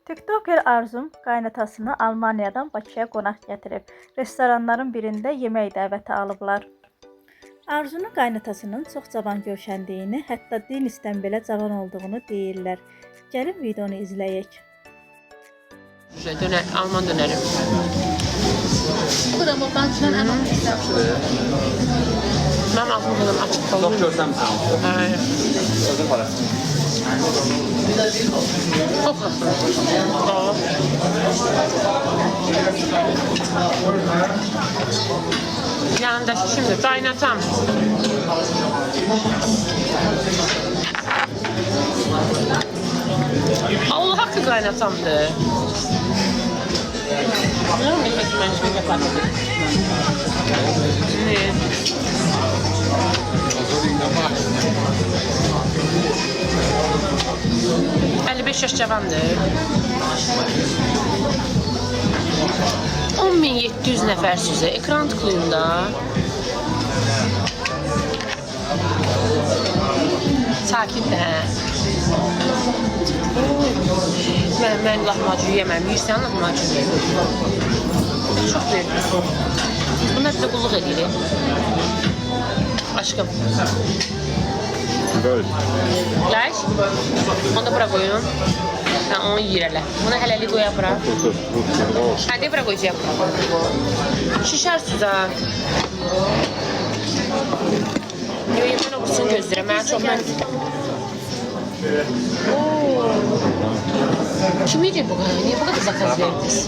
TikToker Arzum qaynatasını Almaniyadan Bakıya qonaq gətirib. Restoranların birində yemək dəvəti alıblar. Arzunun qaynatasının çox cavan görkəndiyini, hətta Denisdən belə cavan olduğunu deyirlər. Gəlin videonu izləyək. Döner, Alman döneri. Bu da Mobantı'nın en Ben altını açık kaldım. Çok görsem sen. Hayır. Sözün parası. Çok Tamam. Yanında şimdi kaynatam. Allah hakkı kaynatamdı. Ne mi ben şimdi yaparım? Ne? 55 yaş cavandır. 10.700 nəfər sizə ekran tıklayın da. Sakin də. Mən lahmacun yeməm. Yirsən lahmacun. Çox verir. Bunlar bizə qulluq edir. Aşkım. Böyle. Gel. Onu da bura koyun. Ben onu yiyirler. Bunu helali koya bura. Hadi bura koyacağım. Şişer suda. Yemen olursun gözlere. Ben çok ben... Kim yiyecek bu kadar? Niye bu kadar zakaz verdiniz?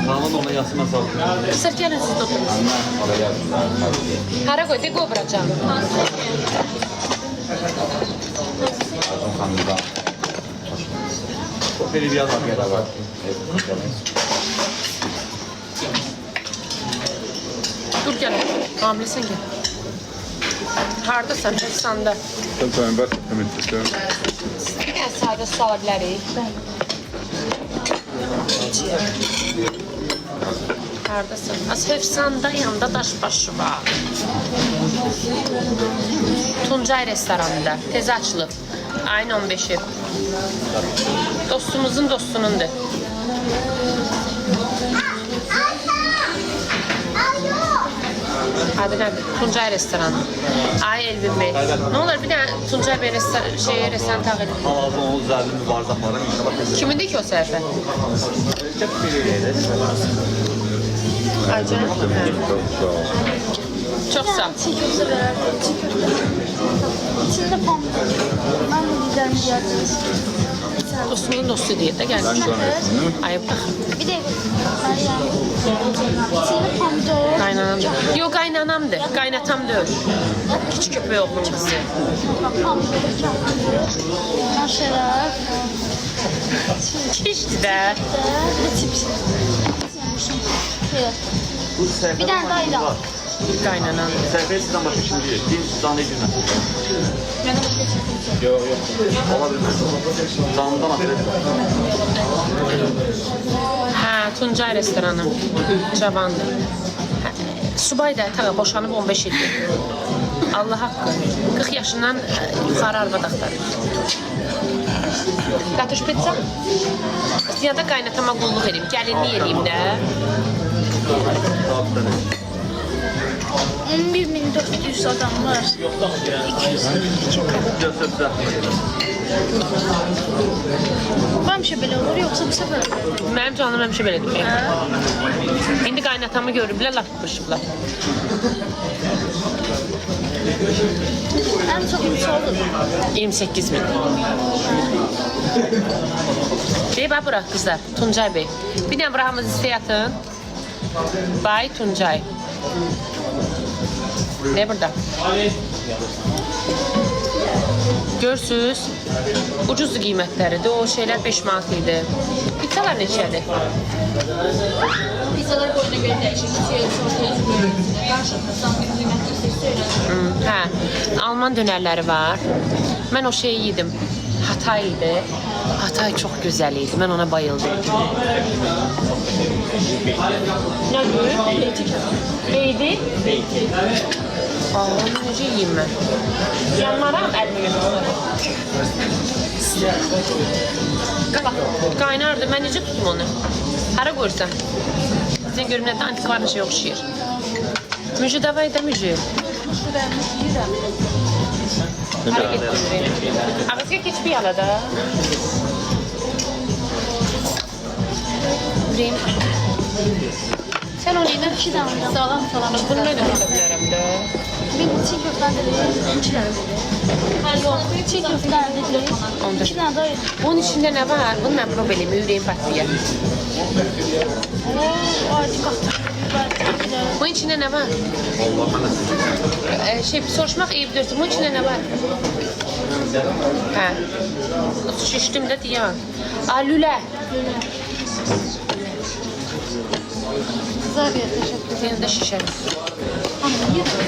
Tamam ona yazma sağ ol. Sırf gelin siz oturun. Hara koy, de go bırakacağım. Beni biraz daha beraber. Dur gel. Hamilesin gel. Hardasın, efsanda. Sometimes best come into stone. Bir dənə sadə su ala bilərik. Hardasın? Efsanda yanında daşbaşı var. Tuncay restoranında. Tez açılıb. Ayın 15'i. Dostumuzun dostunundur. Adı nədir? Tuncay restoranı. Ay Elvin Bey. Ne olur bir dənə Tuncay Bey restoran tağ edin. Hava onun üzerinde mübarizakların içine bakın. Kimindir ki o səhifə? Çok biriyle. Ay canım. Çok sağ ol. çekiyorsa beraber İçinde pamuk. Ben de güzel bir yerdeniz. Dostumun dostu deyir də gəlmiş. Ayıb baxın. Bir de İçinde pomidor. Qaynanamdır. Yox, qaynanamdır. Qaynatam deyil. Küçük köpək oğlum qızı. Bak pomidor. Maşallah. Keçdi də. Bir de cips. Şöyle. Bu sefer Bir tane daha ilave. Qaynanam. Sefer sizden başka şimdi değil. Din sizden ne günler? Yok yok. Olabilir. Canlıdan atlet. Hə, Tuncay restoranı. Cavandır. Subay da taqa boşanıb 15 ildir. Allah haqqı. 40 yaşından yuxarı arvad axtarır. Qatış pizza? Ya da qaynatama qulluq edeyim. Gəlinlik edeyim də. 11.400 adam var. 200. Hamşa belə olur yoksa bu sefer? Mənim canım həmişə belə deyir. İndi qaynatamı görüblər, laf qırışıblar. En çok neçə olur? 28 bin. Deyib, bura qızlar, Tuncay Bey. Bir dənə buramız istəyətin. Bay Tuncay. Ne burada? Görsünüz, ucuzdu qiymətləridir. O şeylər 5 manat idi. Pizzalar neçədir? Pizzalar boyuna göre değişir. Hə, Alman dönərləri var. Mən o şeyi yedim. Hatay idi. Hatay çox gözəl idi. Mən ona bayıldım. Nədir? Beyti. Aa, necə yeyim mən? Yanmaram əlimi götürürəm. Qaynardı, mən necə tutum onu? Hara qoyursan? Sen görüm nədə antikvarlı şey oxşayır. Müjü, davay da müjü. Hara getdirir? Ağızga keçbi yala da. Ürəyim. Sen onu yedin. 2 dənə salam. Bunu nə demək bilərəm də? Bir çiğ köften de 2 dənə dedi. Ha yok, çiğ köften dedi. 2 dənə daha yedim. Bunun içində nə var? Bunu mən prob eləyim, ürəyim patlayır. Acı qatır. Bunun içində nə var? Soruşmaq eyibdir. Bunun içində nə var? Hə. Şişdim də deyəm. Lülə. Güzel bir teşekkür ederim. Senin də şişər. Ama yedim.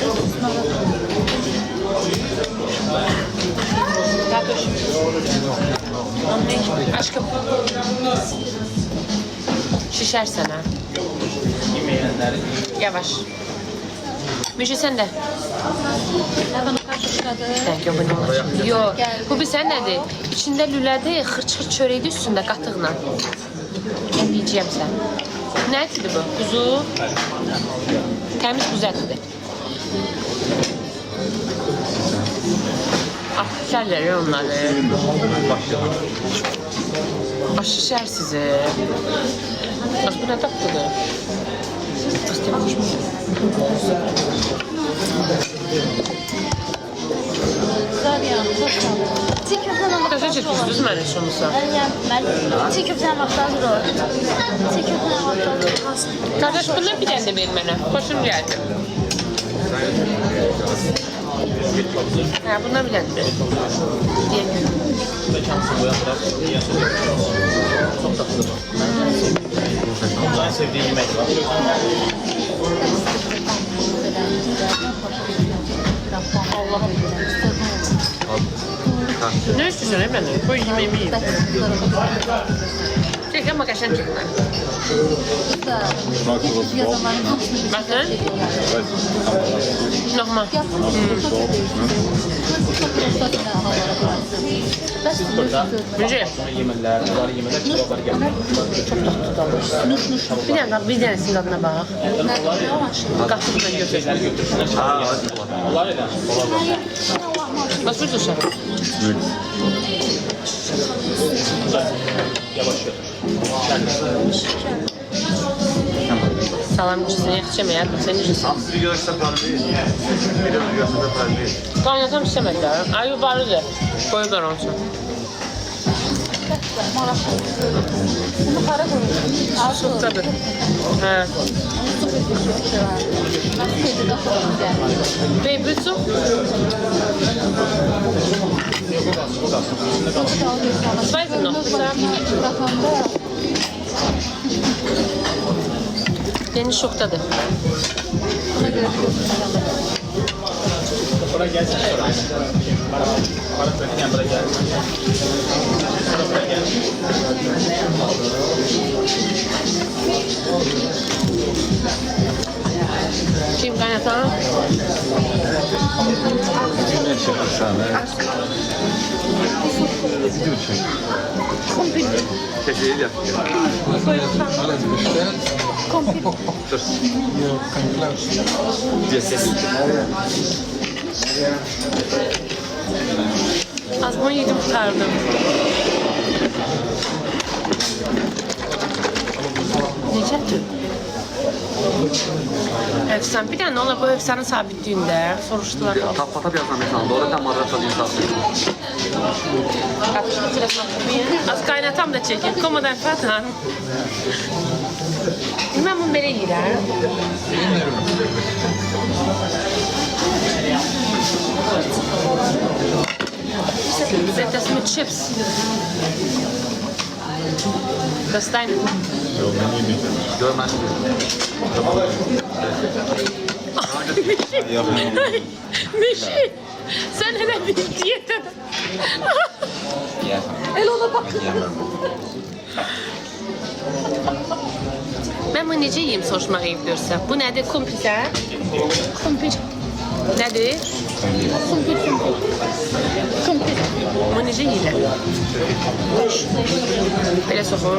Yatoş. Aşkım. Şişərsən ha. Yavaş. Müjde sen de. Hemen karşıladı. Yok bu ne olacak? Yok. Bu bir sen nedir? İçinde lülədir, xırçır çörəkdir üstündə qatıqla. Mən yiyəcəyəm sən. Nə ətidir bu? Kuzu. Təmiz kuzu ətidir. Şişərlər onları. Baş şişər sizi. Bax bu nə tatlıdır? Güzel bir yanı. Çok sağ ol. Çiğ köften ama Kaça çəkmişdiniz məni şumusa? Ben çiğ köften vakti hazır ol. Çiğ köften vakti hazır ol. Kardeş bundan bir tane de verin mənə. Xoşum gəldi. Ha, bundan bir tane de verin. Diye görün. En sevdiği yemek var. Ne istiyorsun efendim? Koy yemeğimi yiyeyim. Çek ama kaşan çekme. Bak ne? Normal. Müce. Yemekler, var yemekler, çorbalar geldi. Bir tanesinin adına bak. Katıkla götür. Onlar neden? Nasıl dışarı? Yavaş götür. Salamcısını yakacağım ya. Sen necəsin? Hamsi görürsə pərli, bir ömür görsə də pərli. Qaynatam istəməklər. Ay yubarıdır. Qoy qarançın. Bunu para koyuyorsun. Çoxdadır. Hə. Baby su. Sayın noktası. Deniz şoktadır. Buraya gelsin sonra. Para söyleyeceğim buraya gelsin. Buraya gelsin. Kim kaynatan? Ne çıkarsan ha? Video çek. Keçeyi yap. Dur. Az bunu yedim kurtardım. Necədir? Efsan. Bir tane ona bu efsanı sabitliyində soruşdular. Tapata yazan mesela, orada tam arada insan. Az kaynatam da çekin. Komadan fatan. Ben bunu belə yiyirəm. Zeytəsimi chips. Dostayın. Yok ben yemeyeceğim. Görmez. Meşi. Sen hele bir diyet et. El ona bak. Ben bunu necə yiyeyim soruşmaq eyib görsə. Bu nədir? Kumpir. Kumpir. Nədir? Amma necə yeyirlər? Belə soxur.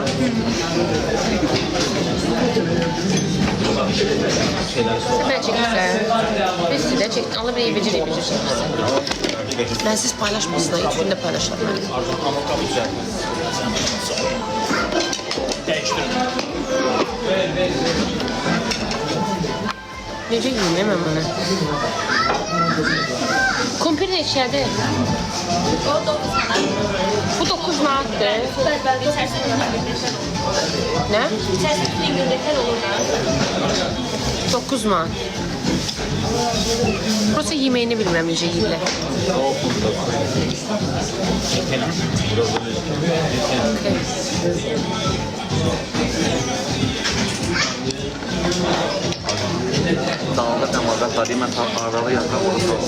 Sən mən çəkirsən. Biz sidə çəkdin. Allah bir becər çəkirsən. Mən siz paylaşmasınlar. 3 gündə paylaşarım. Necə yiyeyim mən bunu? Kumpir neçədir? O 9 manat. Bu 9 manatdır. Bəli, içərisində Nə? İngiltərə olur da. 9 manat. Prosta yeməyini bilmirəm necə yeyirlər. Okay. Dağında təmazat var, mən aralı yazıram, onu soğuk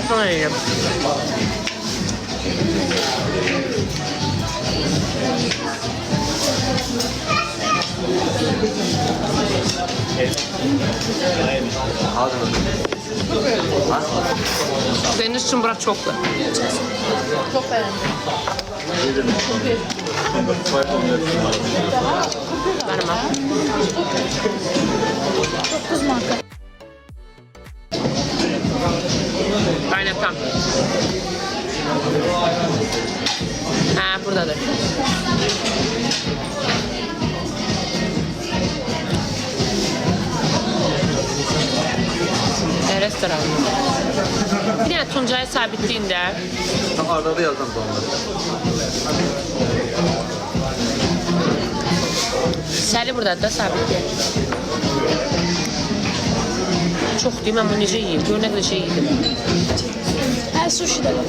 Sonra yiyeyim. Senin için bura çoktu. Çox bəyəndim. Benim al. 9 manat. Kaynatam. Ha buradadır. Restoran. Bir tane Tuncay'ı sabitliğinde. Tam aralı yazdım da Seli burada da sabitliğe. Çok değil mi? Ben bunu necə yiyeyim? Gör ne kadar şey yedim. Hə, sushi də var.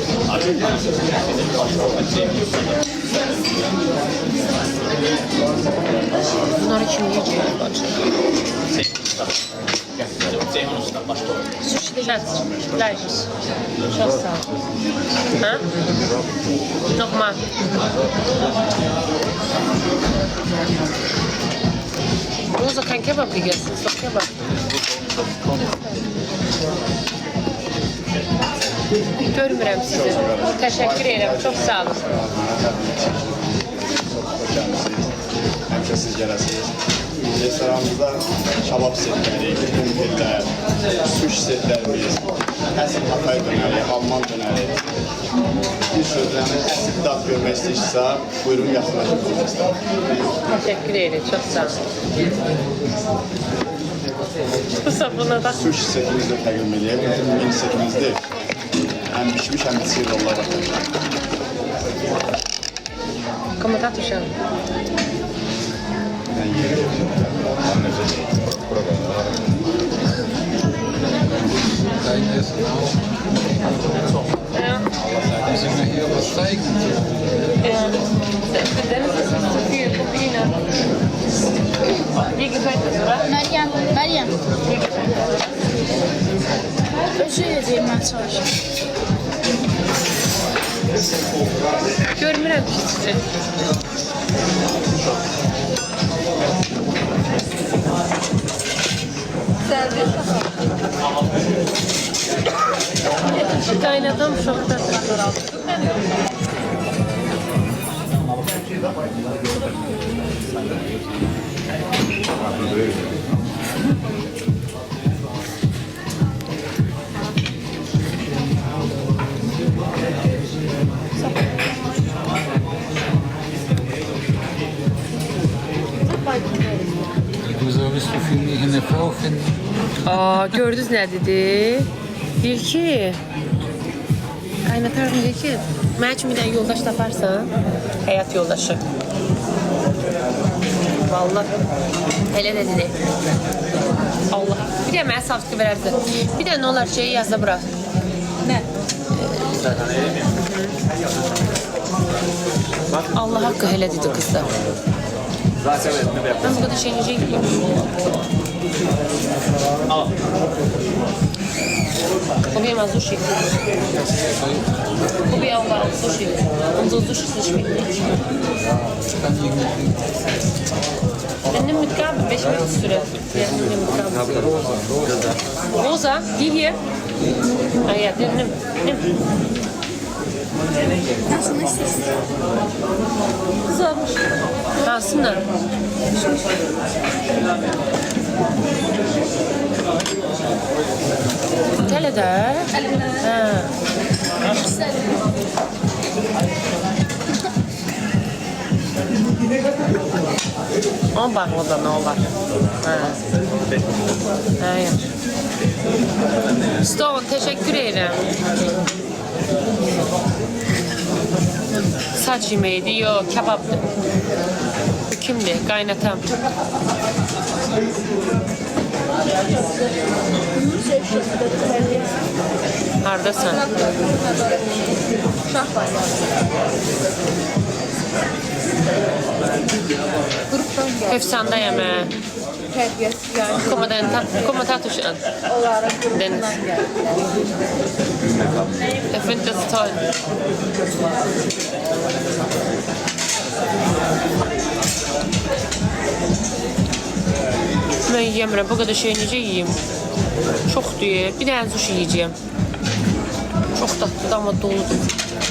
Bunları kim yiyecek? Ceyhun Usta başta olur. Sushi de gelsin. Layers. Çok sağ ol. Ha? Lokma. Roza kan kebap yiyorsun. Sok kebap. Görmürəm sizi. Təşəkkür edirəm. Çox sağ olun. Həmişə siz gələsiniz. Restoranımızda kabab setləri, kumpirlər, sushi setlərimiz, əsl Hatay dönəri, Alman dönəri. Bir sözlə əsl dad görmək istəyirsə, buyurun yaxınlaşın. Təşəkkür edirəm. Çox sağ olun. Bu sabuna da. Sushi setimizi də təqdim edək. Bizim mini setimizdir. Həm pişmiş, həm sir rollar var. Komutat uşağı. Müssen wir hier was zeigen? Wie gefällt das, oder? Məryəm. Özü yiyəcəyim mən sonra. Görmürəm ki sizi. Kaynadım şoktadır. Wieso bist du für mich eine Frau finden? Aa, gördünüz ne dedi? Deyir ki, kaynatarım deyir ki, mən üçün bir dənə yoldaş taparsan, həyat yoldaşı. Vallahi, elə də dedi. Allah, bir də mənə savcı verərdi. Bir də nə olar şeyi yazda bura. Nə? Allah haqqı elə dedi qız da. Ben bu kadar şey yiyecek miyim? Lubię ma sushi. Lubię sushi. Unser Sushi schmeckt nicht. Nimm mit Gabel. Welche möchtest du denn? Ja, nimm mit Gabel. Rosa, die hier? Ah ja, nimm. Nasıl istiyorsun? Güzelmiş. Hansından? Tələdə? Hə. On bağlıda nə olar? Hə. Hayır. Sağ ol, teşekkür ederim. Saç yemeğiydi, yok kebaptı. Bu kimdi? Qaynatam. Hardasan? Efsandayım hə. Como tá tuschan? Deniz. Ich finde das toll. Ben yiyemem. Bu kadar şey necə yiyeyim? Çok diye. Bir tane sushi yiyeceğim. Çok tatlı ama doludur.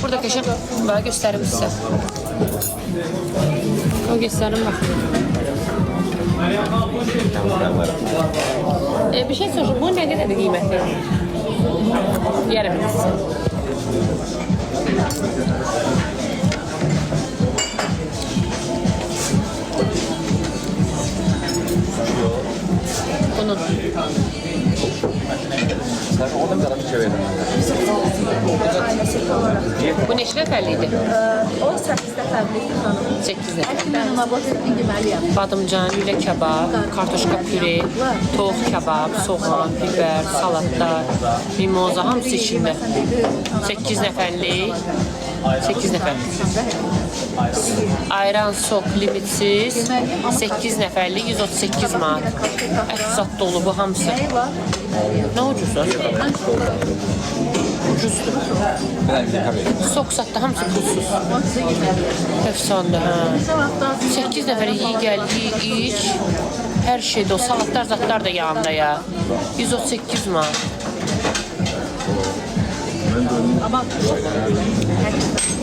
Burada keşke böyle göstereyim size. O göstereyim bak. Bir şey soracağım. Bu ne kadar kıymetli? Yerim size. Bunun. Bu neçə nəfərliydi? O 8 nəfərlikdir xanım. 8 nəfər. Mən ona bax deməliyəm. Badımcan, lülə kebab, kartoşka püre, toğ kebab, soğan, biber, salatlar, mimoza hamısı içində. 8 nəfərlik. 8 nəfərlik. Ayran, sok, limitsiz. 8 nəfərlik, 138 manat. Ət zat dolu bu hamısı. Nə ucuzdur? Ucuzdur. Sok satda hamısı pulsuz. Efsandır, hə. 8 nəfər iyi gəl, iyi iç. Hər şeydə o salatlar, zatlar da yanında ya. 138 manat. Amma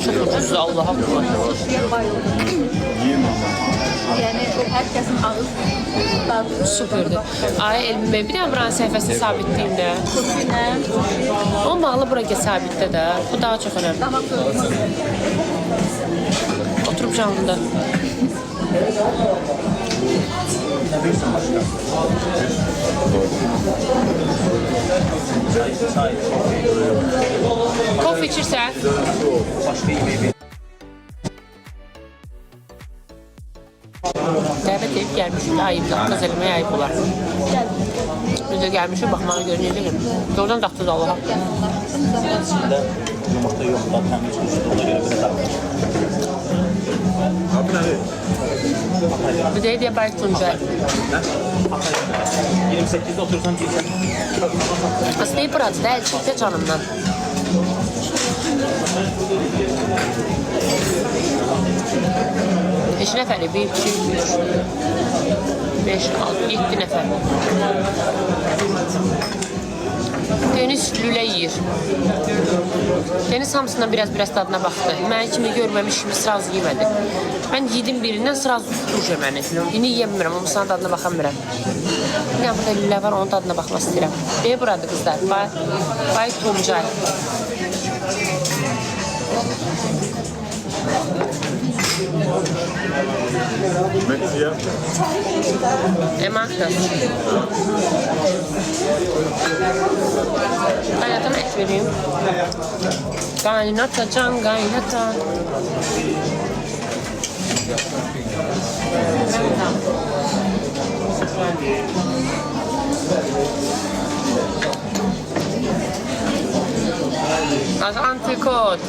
Çok ucuz, Allah'a emanet. yəni hər kəsin ağız dadı. Süperdir. Ay Elmi Bey, bir tane buranın səhifəsini sabitleyeyim də. O bağlı buraya sabitdə də. Bu daha çox önemli. Oturup canlıda. Kofe içirsən? Dəvət edib gəlmişik, ayıb, daxtaz eləməyə ayıb olar. Biz də gəlmişik, baxmağa görünəcəyim. Oradan daxtaz Allah'a. İçində yumurta yoxdur, tam heç üstü, ona görə belə dağılır. Abi nədir? Bir də deyə bayıq Tuncay. 28'de otursan girsən. Aslında iyi buradır da, el çəkdə canımdan. Beş nəfəri, 1, 2, 3, 5, 6, 7 nəfər. Deniz lülə yiyir. Deniz hamısından biraz dadına baxdı. Mən kimi görməmiş kimi sıraz yemədi. Mən yedim birindən sıraz duş yeməni. İni yiyəmirəm, amma sana dadına baxa bilmirəm. Bir burada lülə var, onun dadına baxmaq istəyirəm. Deyə buradır qızlar. Bay Tuncay. Meksiye. Emakda. Kaynatana et vereyim. Kaynata can kaynata. Az antrikot.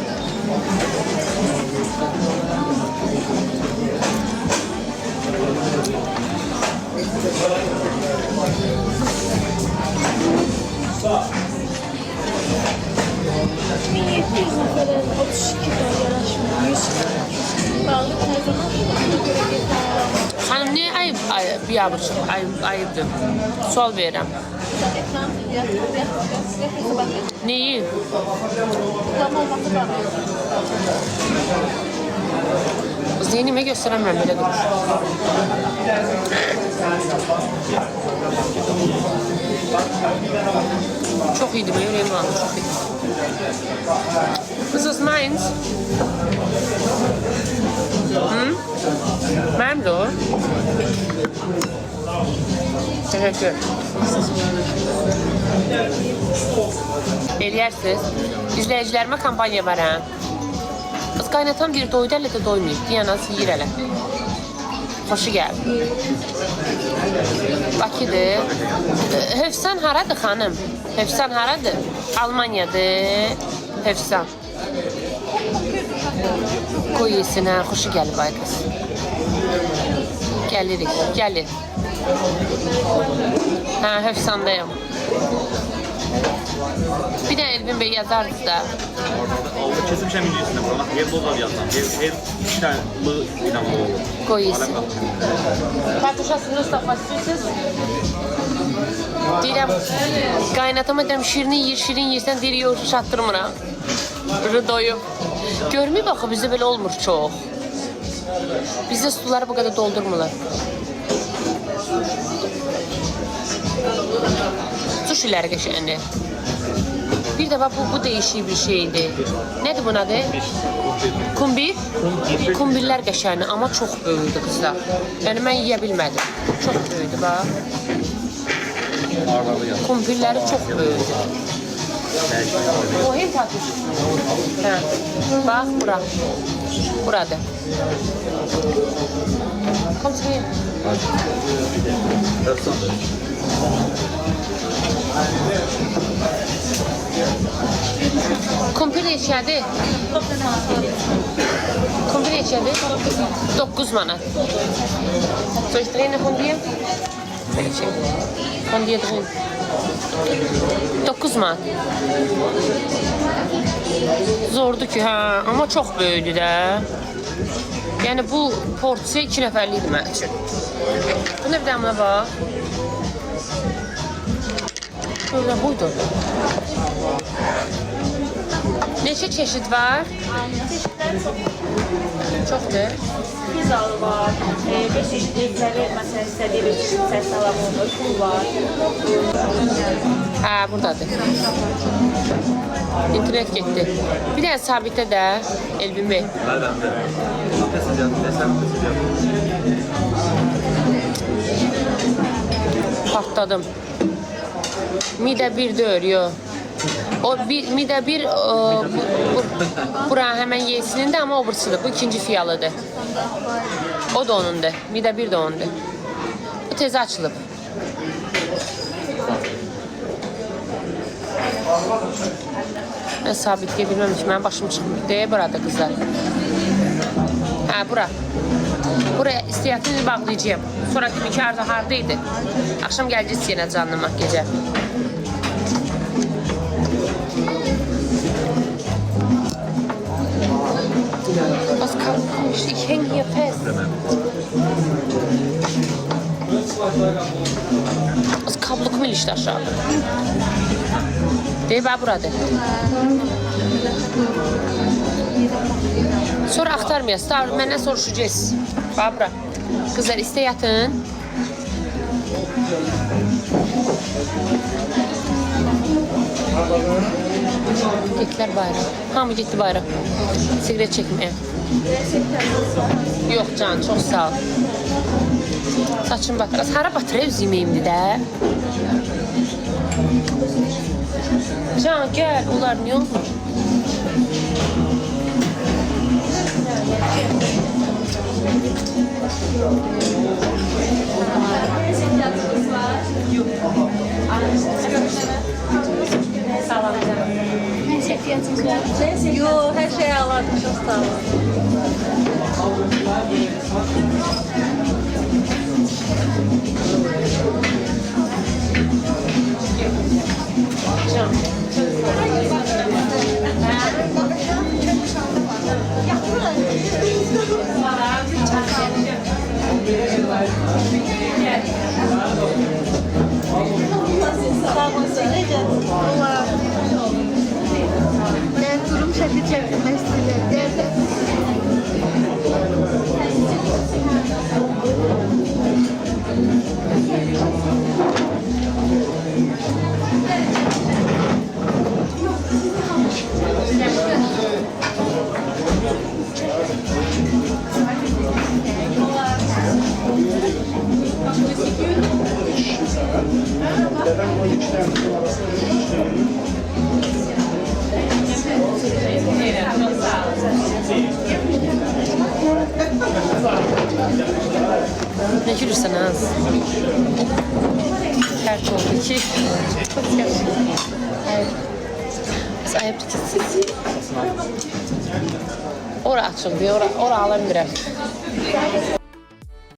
1700 nəfərə 32 dollar aşmır. 100 balıq hər zaman ona görə getməli. Xanım, niyə ayıbdır? Sual verirəm. Neyi? Zeynime göstərəmirəm, belə durur. Çok iyiydi, benim yüreğim vardı, çok iyiydi. This is mine. Benim de o. Teşekkür. Eləyərsiniz. İzləyicilərimə kampanya var, hə? Qız qaynatan bir doydu, hələ də doymayıb. Diyanası yiyir hələ. Xoşu gəldi. Bakıdır. Hövsan haradır xanım? Hövsan haradır? Almaniyadır. Hövsan. Qoy yesin, hə? Xoşu gəlib ay qız. Gəlirik, gəlir. Hə, Hövsandayım. Bir de Elvin Bey yazardı da. Orada kesim şəmincisində bura. Hem dolar yazılan, hem 2 tane inanlı olur. Qoy yesin. Kartuşasını ıslaqmaq istəyirsiniz? Deyirəm, qaynatama deyirəm, şirini yiyir, şirin yiyirsən, deyir, yox, çatdırmıram. Rıdoyu. Görməyib axı, bizdə belə olmur çox. Bizdə suları bu qədər doldurmurlar. Suş iləri qəşəndi. Bir de bak bu değişik bir şeydi. Nedir bunun adı? Kumbir. Kumbirler qəşəngdir, amma çox böyüdü kızlar. Yəni mən yeyə bilmədim. Çox böyüdü bax. Kumbirləri çox böyüdü. O hem tatlı. Hə. Bax bura. Burada. Kom sen. Kumpir neçədir? Kumpir neçədir? 9 manat. Soll ich drehen von dir? Von dir drehen. 9 manat. Zordu ki, ha, amma çox böyüdü də. Yəni bu porsiya 2 nəfərlikdir mənim üçün. Bu nə bir də buna bax. Böyle buydu. Neçə çeşit var? Çeşitləri Çoxdur. pizzalı var, bir çeşit etləri, məsələn, istədiyi bir çeşit səs salamı, pul var. Hə, buradadır. İnternet getdi. Bir dənə sabitdə də Elvin Bey. Partladım. Midə bir deyir, yox. O midə bir bura həmən yesinin də, amma o bursıdır. Bu ikinci fiyalıdır. O da onundur. Midə bir də onundur. Bu tezə açılıb. Mən sabitləyə bilməm ki, mənim başım çıxmır. Deyə burada qızlar. Hə, bura. Buraya istəyətini bağlayacağım. Sonra dedim ki, Arzu haradaydı? Axşam gələcəyiz yenə canlımaq gecə. Was kann ich? Ich hänge hier fest. Az kablokum ilişdi aşağı. Deyib, burada. Sonra axtarmayasınız. Məndən soruşacaqsınız. Bura. Qızlar, istə yatın. Getdilər bayram. Hamı getdi bayram. Sigaret çəkməyə. Yox can, çox sağ ol. Saçım batır. Hara batır öz yeməyimdir də. Can, gəl. Onlar niyə olmur? Neyse fiyatınız var. Yox, hər şey alardım, çox sağ olun. Can. Ne gülürsən az? Kart oldu ki. Biz ayıp tutuyoruz. Ora açıldı, ora ala bilmirəm.